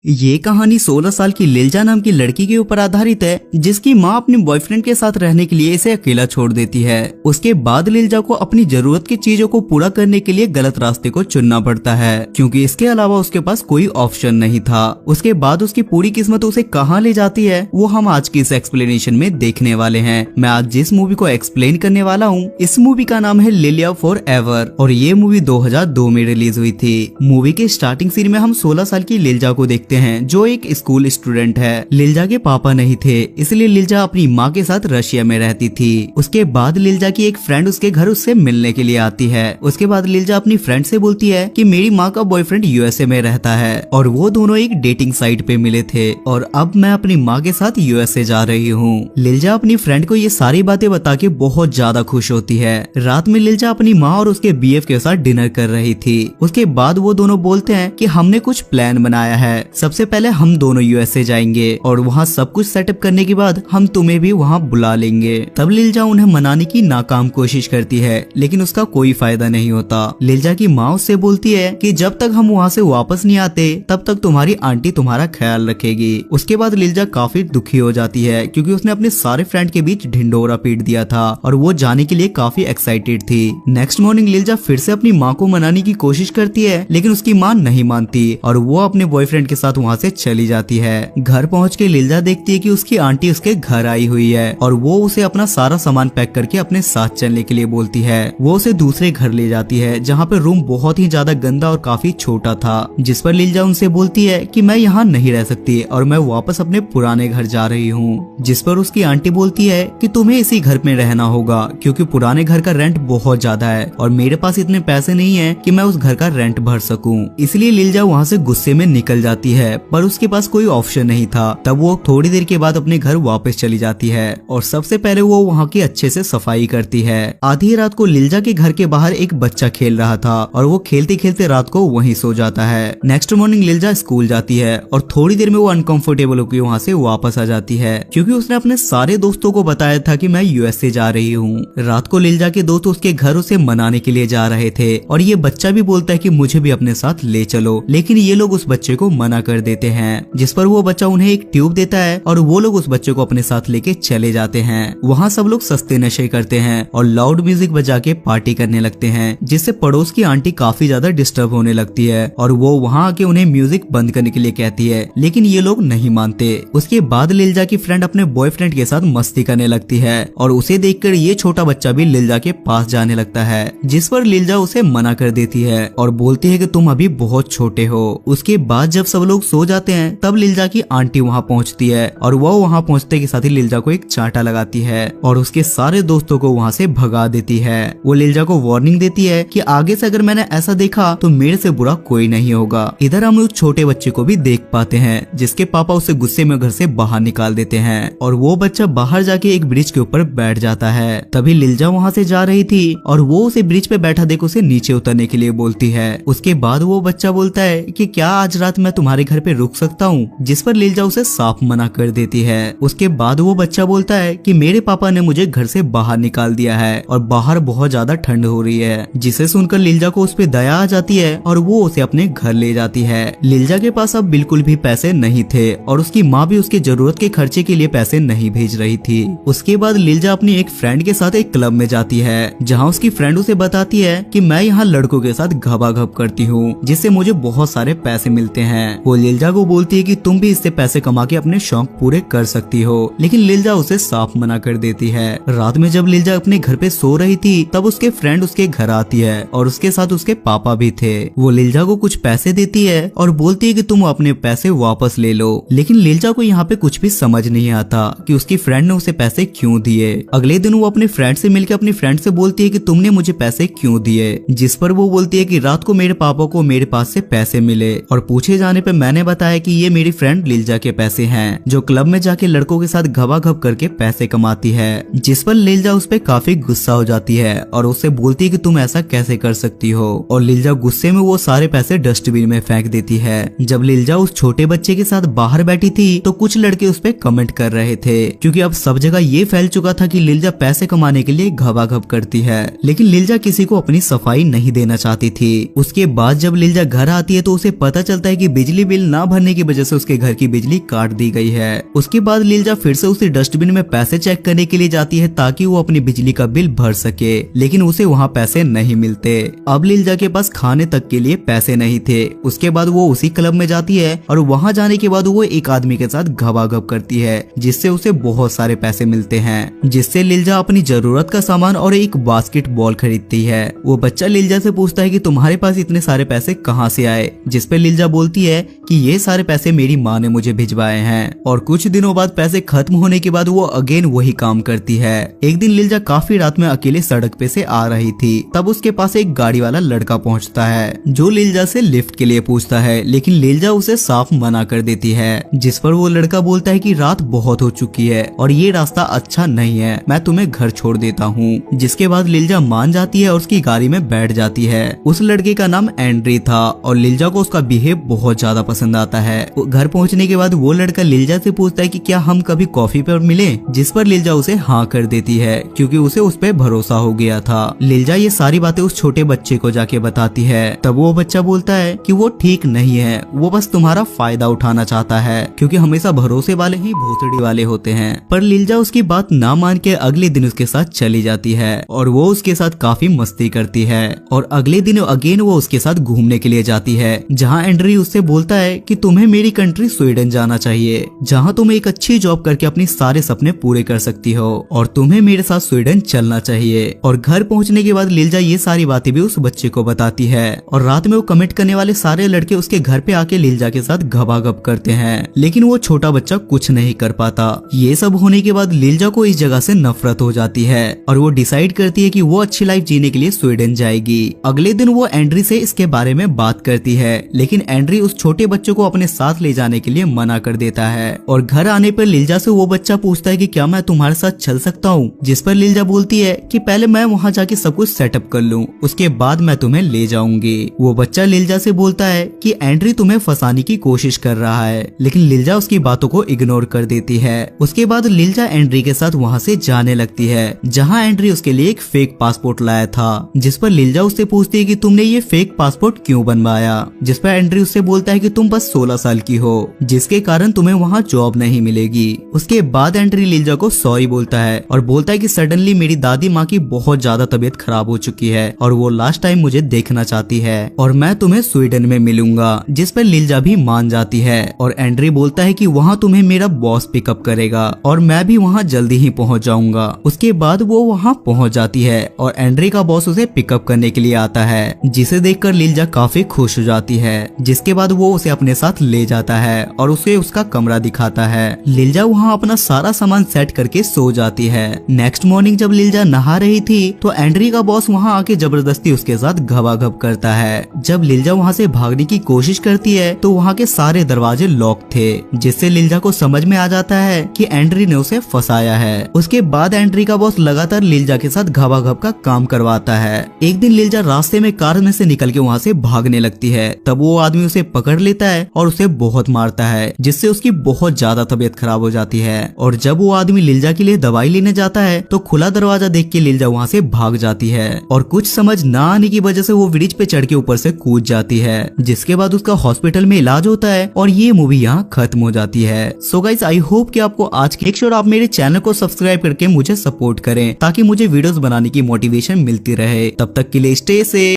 ये कहानी 16 साल की लिल्जा नाम की लड़की के ऊपर आधारित है, जिसकी माँ अपने बॉयफ्रेंड के साथ रहने के लिए इसे अकेला छोड़ देती है। उसके बाद लिल्जा को अपनी जरूरत की चीजों को पूरा करने के लिए गलत रास्ते को चुनना पड़ता है, क्योंकि इसके अलावा उसके पास कोई ऑप्शन नहीं था। उसके बाद उसकी पूरी किस्मत उसे कहाँ ले जाती है वो हम आज की इस एक्सप्लेनेशन में देखने वाले हैं। मैं आज जिस मूवी को एक्सप्लेन करने वाला हूँ, इस मूवी का नाम है लिलिया फॉर एवर और ये मूवी 2002 में रिलीज हुई थी। मूवी के स्टार्टिंग सीन में हम 16 साल की लिल्जा को देखते हैं, जो एक स्कूल स्टूडेंट है। लिल्जा के पापा नहीं थे, इसलिए लिल्जा अपनी माँ के साथ रशिया में रहती थी। उसके बाद लिल्जा की एक फ्रेंड उसके घर उससे मिलने के लिए आती है। उसके बाद लिल्जा अपनी फ्रेंड से बोलती है कि मेरी माँ का बॉयफ्रेंड यूएसए में रहता है और वो दोनों एक डेटिंग साइट पे मिले थे और अब मैं अपनी माँ के साथ यूएसए जा रही हूँ। लिल्जा अपनी फ्रेंड को ये सारी बातें बता के बहुत ज्यादा खुश होती है। रात में लिल्जा अपनी माँ और उसके बीएफ के साथ डिनर कर रही थी। उसके बाद वो दोनों बोलते हैं कि हमने कुछ प्लान बनाया है। सबसे पहले हम दोनों यूएसए जाएंगे और वहाँ सब कुछ सेटअप करने के बाद हम तुम्हें भी वहाँ बुला लेंगे। तब लिल्जा उन्हें मनाने की नाकाम कोशिश करती है, लेकिन उसका कोई फायदा नहीं होता। लिल्जा की माँ उससे बोलती है कि जब तक हम वहाँ से वापस नहीं आते तब तक तुम्हारी आंटी तुम्हारा ख्याल रखेगी। उसके बाद लिल्जा काफी दुखी हो जाती है, क्योंकि उसने अपने सारे फ्रेंड के बीच ढिंडोरा पीट दिया था और वो जाने के लिए काफी एक्साइटेड थी। नेक्स्ट मॉर्निंग लिल्जा फिर से अपनी माँ को मनाने की कोशिश करती है, लेकिन उसकी माँ नहीं मानती और वो अपने बॉयफ्रेंड के साथ वहाँ से चली जाती है। घर पहुँच के लिल्जा देखती है कि उसकी आंटी उसके घर आई हुई है और वो उसे अपना सारा सामान पैक करके अपने साथ चलने के लिए बोलती है। वो उसे दूसरे घर ले जाती है, जहाँ पे रूम बहुत ही ज्यादा गंदा और काफी छोटा था, जिस पर लिल्जा उनसे बोलती है कि मैं यहाँ नहीं रह सकती और मैं वापस अपने पुराने घर जा रही हूँ। जिस पर उसकी आंटी बोलती है कि तुम्हें इसी घर में रहना होगा, क्योंकि पुराने घर का रेंट बहुत ज्यादा है और मेरे पास इतने पैसे नहीं है कि मैं उस घर का रेंट भर सकूं। इसलिए लिल्जा वहाँ से गुस्से में निकल जाती है, पर उसके पास कोई ऑप्शन नहीं था। तब वो थोड़ी देर के बाद अपने घर वापस चली जाती है और सबसे पहले वो वहाँ की अच्छे से सफाई करती है। आधी रात को लिल्जा के घर के बाहर एक बच्चा खेल रहा था और वो खेलते खेलते रात को वहीं सो जाता है। नेक्स्ट मॉर्निंग लिल्जा स्कूल जाती है और थोड़ी देर में वो अनकंफर्टेबल होकर वहाँ से वापस आ जाती है, क्योंकि उसने अपने सारे दोस्तों को बताया था कि मैं यूएसए जा रही हूँ। रात को लिल्जा के दोस्त उसके घर उसे मनाने के लिए जा रहे थे और ये बच्चा भी बोलता है कि मुझे भी अपने साथ ले चलो, लेकिन ये लोग उस बच्चे को मना कर देते हैं। जिस पर वो बच्चा उन्हें एक ट्यूब देता है और वो लोग उस बच्चे को अपने साथ लेके चले जाते हैं। वहाँ सब लोग सस्ते नशे करते हैं और लाउड म्यूजिक बजा के पार्टी करने लगते हैं, जिससे पड़ोस की आंटी काफी ज्यादा डिस्टर्ब होने लगती है और वो वहाँ आके उन्हें म्यूजिक बंद करने के लिए कहती है, लेकिन ये लोग नहीं मानते। उसके बाद लिल्जा की फ्रेंड अपने बॉयफ्रेंड के साथ मस्ती करने लगती है और उसे देखकर ये छोटा बच्चा भी लिल्जा के पास जाने लगता है, जिस पर लिल्जा उसे मना कर देती है और बोलती है कि तुम अभी बहुत छोटे हो। उसके बाद जब सब लोग सो जाते हैं तब लिल्जा की आंटी वहाँ पहुँचती है और वो वहाँ पहुँचते के साथ ही लिल्जा को एक चांटा लगाती है और उसके सारे दोस्तों को वहाँ से भगा देती है। वो लिल्जा को वार्निंग देती है कि आगे से अगर मैंने ऐसा देखा तो मेरे से बुरा कोई नहीं होगा। इधर हम उस छोटे बच्चे को भी देख पाते हैं, जिसके पापा उसे गुस्से में घर से बाहर निकाल देते हैं और वो बच्चा बाहर जाके एक ब्रिज के ऊपर बैठ जाता है। तभी लिल्जा वहाँ से जा रही थी और वो उसे ब्रिज पे बैठा देख उसे नीचे उतरने के लिए बोलती है। उसके बाद वो बच्चा बोलता है कि क्या आज रात मैं तुम्हारे घर पे रुक सकता हूँ, जिस पर लिल्जा उसे साफ मना कर देती है। उसके बाद वो बच्चा बोलता है कि मेरे पापा ने मुझे घर से बाहर निकाल दिया है और बाहर बहुत ज्यादा ठंड हो रही है, जिसे सुनकर लिल्जा को उस पे दया आ जाती है और वो उसे अपने घर ले जाती है। लिल्जा के पास अब बिल्कुल भी पैसे नहीं थे और उसकी माँ भी उसकी जरूरत के खर्चे के लिए पैसे नहीं भेज रही थी। उसके बाद लिल्जा अपनी एक फ्रेंड के साथ एक क्लब में जाती है, जहाँ उसकी फ्रेंड उसे बताती है कि मैं यहाँ लड़कों के साथ घबाघब करती हूँ, जिससे मुझे बहुत सारे पैसे मिलते हैं। वो लिल्जा को बोलती है कि तुम भी इससे पैसे कमा के अपने शौक पूरे कर सकती हो, लेकिन लिल्जा उसे साफ मना कर देती है। रात में जब लिल्जा अपने घर पे सो रही थी तब उसके फ्रेंड उसके घर आती है और उसके साथ उसके पापा भी थे। वो लिल्जा को कुछ पैसे देती है और बोलती है कि तुम अपने पैसे वापस ले लो, लेकिन लिल्जा को यहाँ पे कुछ भी समझ नहीं आता कि उसकी फ्रेंड ने उसे पैसे क्यों दिए। अगले दिन वो अपने फ्रेंड से मिलकर अपनी फ्रेंड से बोलती है कि तुमने मुझे पैसे क्यों दिए, जिस पर वो बोलती है कि रात को मेरे पापा को मेरे पास से पैसे मिले और पूछे जाने पे मैंने बताया कि ये मेरी फ्रेंड लिल्जा के पैसे हैं, जो क्लब में जाके लड़कों के साथ घबाघब करके पैसे कमाती है। जिस पर लिल्जा उस पे काफी गुस्सा हो जाती है और उससे बोलती है कि तुम ऐसा कैसे कर सकती हो, और लिल्जा गुस्से में वो सारे पैसे डस्टबिन में फेंक देती है। जब लिल्जा उस छोटे बच्चे के साथ बाहर बैठी थी तो कुछ लड़के उस पे कमेंट कर रहे थे, क्योंकि अब सब जगह ये फैल चुका था कि लिल्जा पैसे कमाने के लिए घबाघब करती है, लेकिन लिल्जा किसी को अपनी सफाई नहीं देना चाहती थी। उसके बाद जब लिल्जा घर आती है तो उसे पता चलता है कि बिजली बिल बिल ना भरने की वजह से उसके घर की बिजली काट दी गई है। उसके बाद लीलजा फिर से उसे डस्टबिन में पैसे चेक करने के लिए जाती है ताकि वो अपनी बिजली का बिल भर सके, लेकिन उसे वहाँ पैसे नहीं मिलते। अब लीलजा के पास खाने तक के लिए पैसे नहीं थे। उसके बाद वो उसी क्लब में जाती है और वहाँ जाने के बाद वो एक आदमी के साथ घबाघब करती है, जिससे उसे बहुत सारे पैसे मिलते हैं, जिससे लीलजा अपनी जरूरत का सामान और एक बास्केटबॉल खरीदती है। वो बच्चा लीलजा से पूछता है कि तुम्हारे पास इतने सारे पैसे कहाँ से आए, जिस पे लीलजा बोलती है कि ये सारे पैसे मेरी माँ ने मुझे भिजवाए हैं। और कुछ दिनों बाद पैसे खत्म होने के बाद वो अगेन वही काम करती है। एक दिन लीलजा काफी रात में अकेले सड़क पे से आ रही थी, तब उसके पास एक गाड़ी वाला लड़का पहुंचता है जो लीलजा से लिफ्ट के लिए पूछता है, लेकिन लीलजा उसे साफ मना कर देती है, जिस पर वो लड़का बोलता है कि रात बहुत हो चुकी है और ये रास्ता अच्छा नहीं है, मैं तुम्हें घर छोड़ देता हूँ। जिसके बाद लीलजा मान जाती है और उसकी गाड़ी में बैठ जाती है। उस लड़के का नाम एंड्री था और लीलजा को उसका बिहेव बहुत ज्यादा पसंद आता है। घर पहुंचने के बाद वो लड़का लीलजा से पूछता है कि क्या हम कभी कॉफी पर मिले, जिस पर लीलजा उसे हाँ कर देती है क्योंकि उसे उस पर भरोसा हो गया था। लीलजा ये सारी बातें उस छोटे बच्चे को जाके बताती है, तब वो बच्चा बोलता है कि वो ठीक नहीं है, वो बस तुम्हारा फायदा उठाना चाहता है क्योंकि हमेशा भरोसे वाले ही भोसड़ी वाले होते हैं। पर लीलजा उसकी बात ना मान के अगले दिन उसके साथ चली जाती है और वो उसके साथ काफी मस्ती करती है। और अगले दिन अगेन वो उसके साथ घूमने के लिए जाती है, जहाँ एंड्री उससे बोलता है कि तुम्हें मेरी कंट्री स्वीडन जाना चाहिए, जहाँ तुम एक अच्छी जॉब करके अपने सारे सपने पूरे कर सकती हो और तुम्हें मेरे साथ स्वीडन चलना चाहिए। और घर पहुँचने के बाद लीलजा ये सारी बातें भी उस बच्चे को बताती है और रात में वो कमिट करने वाले सारे लड़के उसके घर पे आके लीलजा के साथ घबाघब करते हैं, लेकिन वो छोटा बच्चा कुछ नहीं कर पाता। ये सब होने के बाद लीलजा को इस जगह से नफरत हो जाती है और वो डिसाइड करती है कि वो अच्छी लाइफ जीने के लिए स्वीडन जाएगी। अगले दिन वो एंड्री से इसके बारे में बात करती है, लेकिन एंड्री उस छोटे बच्चे को अपने साथ ले जाने के लिए मना कर देता है। और घर आने पर लीलजा से वो बच्चा पूछता है कि क्या मैं तुम्हारे साथ चल सकता हूँ, जिस पर लीलजा बोलती है कि पहले मैं वहाँ जाके सब कुछ सेटअप कर लूँ, उसके बाद मैं तुम्हें ले जाऊंगी। वो बच्चा लीलजा से बोलता है कि एंड्री तुम्हें फंसाने की कोशिश कर रहा है, लेकिन लीलजा उसकी बातों को इग्नोर कर देती है। उसके बाद लीलजा एंड्री के साथ वहाँ से जाने लगती है, जहाँ एंड्री उसके लिए एक फेक पासपोर्ट लाया था, जिस पर लीलजा उससे पूछती है कि तुमने ये फेक पासपोर्ट क्यों बनवाया, जिस पर एंड्री उससे बोलता है कि तुम बस 16 साल की हो, जिसके कारण तुम्हें वहाँ जॉब नहीं मिलेगी। उसके बाद एंड्री लीलजा को सॉरी बोलता है और बोलता है कि सडनली मेरी दादी माँ की बहुत ज्यादा तबीयत खराब हो चुकी है और वो लास्ट टाइम मुझे देखना चाहती है और मैं तुम्हें स्वीडन में मिलूंगा, जिस पर लीलजा भी मान जाती है। और एंड्री बोलता है कि वहाँ तुम्हें मेरा बॉस पिकअप करेगा और मैं भी वहाँ जल्दी ही पहुँच जाऊंगा। उसके बाद वो वहाँ पहुँच जाती है और एंड्री का बॉस उसे पिकअप करने के लिए आता है, जिसे देखकर लीलजा काफी खुश हो जाती है। जिसके बाद वो उसे अपने साथ ले जाता है और उसे उसका कमरा दिखाता है। लीलजा वहाँ अपना सारा सामान सेट करके सो जाती है। नेक्स्ट मॉर्निंग जब लीलजा नहा रही थी तो एंड्री का बॉस वहाँ आके जबरदस्ती उसके साथ घबाघब करता है। जब लीलजा वहाँ से भागने की कोशिश करती है तो वहाँ के सारे दरवाजे लॉक थे, जिससे लीलजा को समझ में आ जाता है कि एंड्री ने उसे फंसाया है। उसके बाद एंड्री का बॉस लगातार लीलजा के साथ घबाघब का काम करवाता है। एक दिन लीलजा रास्ते में कार में से निकल के वहाँ से भागने लगती है, तब वो आदमी उसे पकड़ लेता है और उसे बहुत मारता है, जिससे उसकी बहुत ज्यादा तबीयत खराब हो जाती है। और जब वो आदमी लीलजा के लिए दवाई लेने जाता है तो खुला दरवाजा देख के लीलजा वहाँ से भाग जाती है और कुछ समझ ना आने की वजह से वो ब्रिज पे चढ़ के ऊपर से कूद जाती है, जिसके बाद उसका हॉस्पिटल में इलाज होता है और ये मूवी यहाँ खत्म हो जाती है। सो गाइस, आई होप कि आपको आज की मेक श्योर आप मेरे चैनल को सब्सक्राइब करके मुझे सपोर्ट करें ताकि मुझे वीडियोस बनाने की मोटिवेशन मिलती रहे। तब तक के लिए स्टे सेफ।